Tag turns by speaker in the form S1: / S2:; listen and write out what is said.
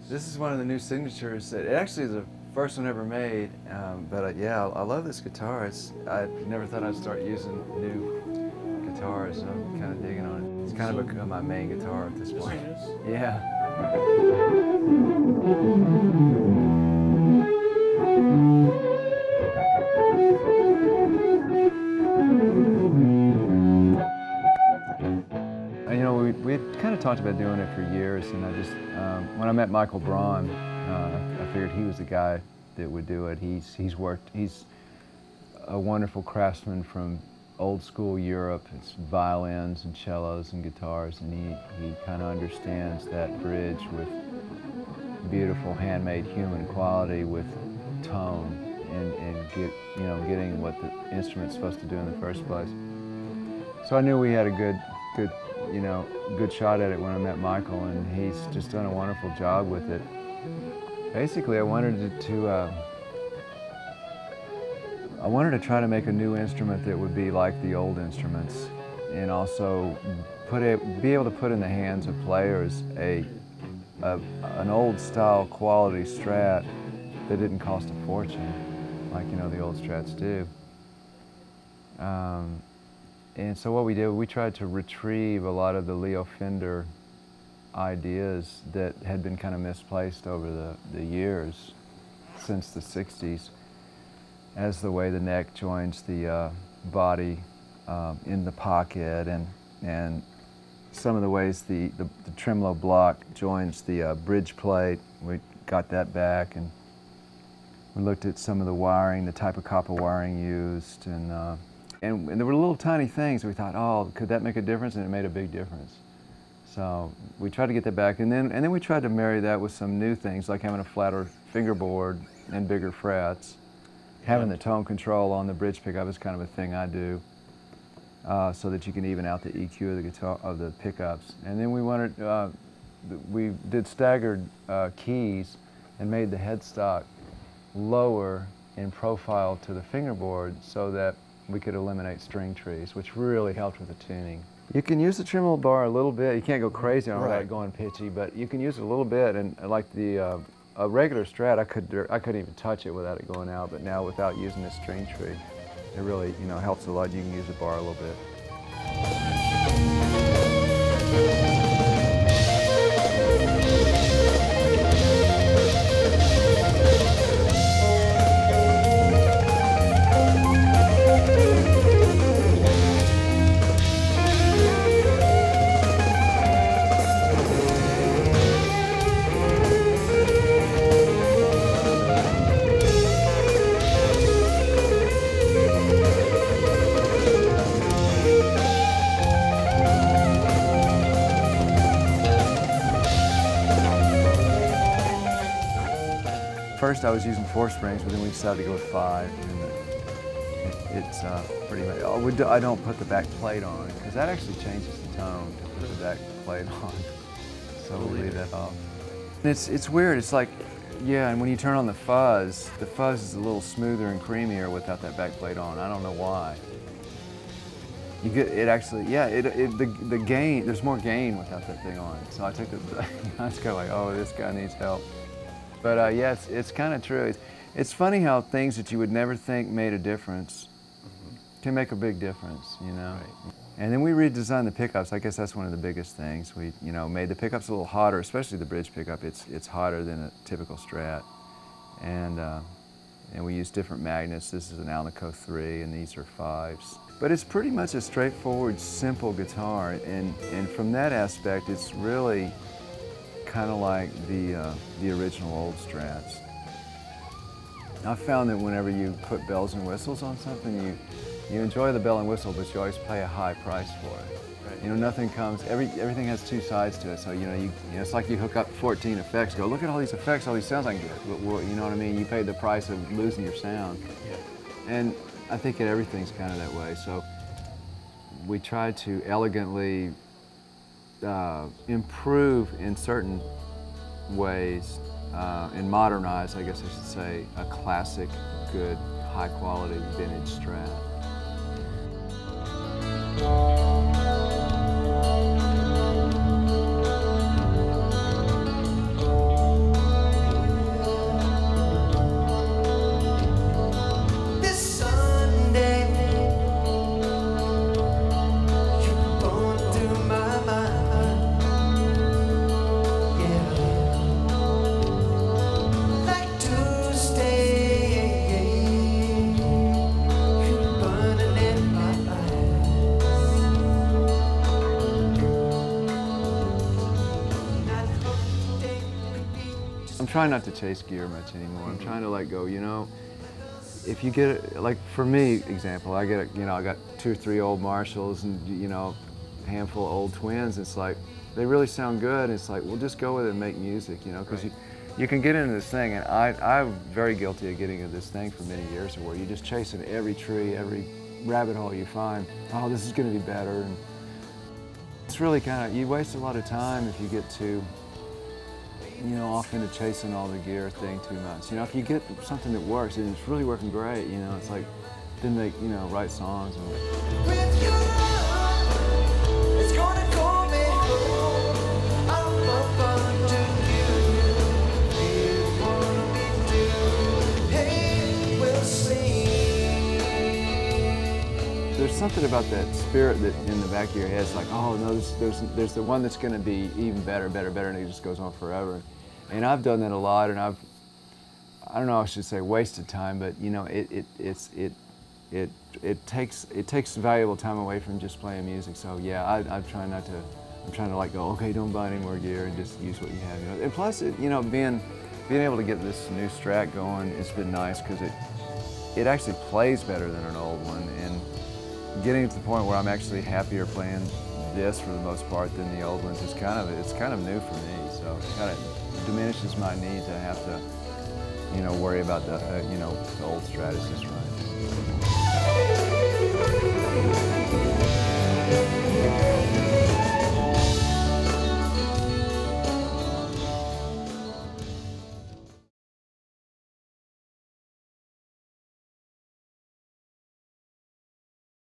S1: This is one of the new signatures. It actually is the first one ever made, but yeah, I love this guitar. I never thought I'd start using new guitars, so I'm kind of digging on it. It's kind of become my main guitar at this point. Yeah. You know, we had kind of talked about doing it for years, and I just, when I met Michael Braun, I figured he was the guy that would do it. He's a wonderful craftsman from old school Europe. It's violins and cellos and guitars, and he kind of understands that bridge with beautiful handmade human quality with tone and getting what the instrument's supposed to do in the first place. So I knew we had a good shot at it when I met Michael, and he's just done a wonderful job with it. Basically, I wanted to try to make a new instrument that would be like the old instruments, and also be able to put in the hands of players an old style quality Strat that didn't cost a fortune, like the old Strats do. And so what we did, we tried to retrieve a lot of the Leo Fender ideas that had been kind of misplaced over the years since the 60s, as the way the neck joins the body in the pocket, and some of the ways the tremolo block joins the bridge plate. We got that back, and we looked at some of the wiring, the type of copper wiring used, and there were little tiny things. We thought, oh, could that make a difference? And it made a big difference. So we tried to get that back, and then we tried to marry that with some new things, like having a flatter fingerboard and bigger frets. Having the tone control on the bridge pickup is kind of a thing I do, so that you can even out the EQ of the pickups. And then we did staggered keys and made the headstock lower in profile to the fingerboard so that we could eliminate string trees, which really helped with the tuning. You can use the tremolo bar a little bit. You can't go crazy on it going pitchy, but you can use it a little bit. And like a regular Strat, I couldn't even touch it without it going out. But now, without using this string tree, it really helps a lot. You can use the bar a little bit. First I was using 4 springs, but then we decided to go with 5. And it's pretty much, I don't put the back plate on, because that actually changes the tone to put the back plate on. So we'll leave that off. It's weird, it's like, yeah, and when you turn on the fuzz is a little smoother and creamier without that back plate on. I don't know why. You get, it actually, yeah, the gain, there's more gain without that thing on. So I took it, I was kind of like, oh, this guy needs help. But yeah, it's kind of true. It's funny how things that you would never think made a difference can make a big difference, Right. And then we redesigned the pickups. I guess that's one of the biggest things. We, made the pickups a little hotter, especially the bridge pickup. It's hotter than a typical Strat, and we use different magnets. This is an Alnico 3, and these are 5s. But it's pretty much a straightforward, simple guitar, and from that aspect, it's really kind of like the original old Strats. I've found that whenever you put bells and whistles on something, you enjoy the bell and whistle, but you always pay a high price for it. Right. Nothing comes, everything has 2 sides to it. So it's like you hook up 14 effects, go look at all these effects, all these sounds I can get. But, you know what I mean? You paid the price of losing your sound. Yeah. And I think that everything's kind of that way. So we try to elegantly improve in certain ways and modernize, I guess I should say, a classic, good, high-quality vintage Strat. I'm trying not to chase gear much anymore. I'm trying to let go, you know. If you get, like for me, example, I get, you know, I got 2 or 3 old Marshalls and, you know, a handful of old Twins. It's like, they really sound good. It's like, well, just go with it and make music, you know, because you can get into this thing, and I'm very guilty of getting into this thing for many years where you're just chasing every tree, every rabbit hole you find. Oh, this is going to be better. And it's really kind of, you waste a lot of time if you get too, you know, off into chasing all the gear thing too much. You know, if you get something that works and it's really working great, you know, it's like, then make, you know, write songs. And with your love, it's gonna call me home. I'm up to you. Here's what we do. Hey, we'll see. There's something about that spirit that in the back of your head is like, oh no, there's the one that's going to be even better, better, better, and it just goes on forever. And I've done that a lot, and I don't know, I should say wasted time, but you know, it takes valuable time away from just playing music. So yeah, I'm trying to like go, okay, don't buy any more gear and just use what you have. You know, and plus, you know, being able to get this new Strat going, it's been nice because it actually plays better than an old one, and getting to the point where I'm actually happier playing this for the most part than the old ones is kind of new for me. So it kind of diminishes my need to have to, you know, worry about the, you know, the old Strat is just right.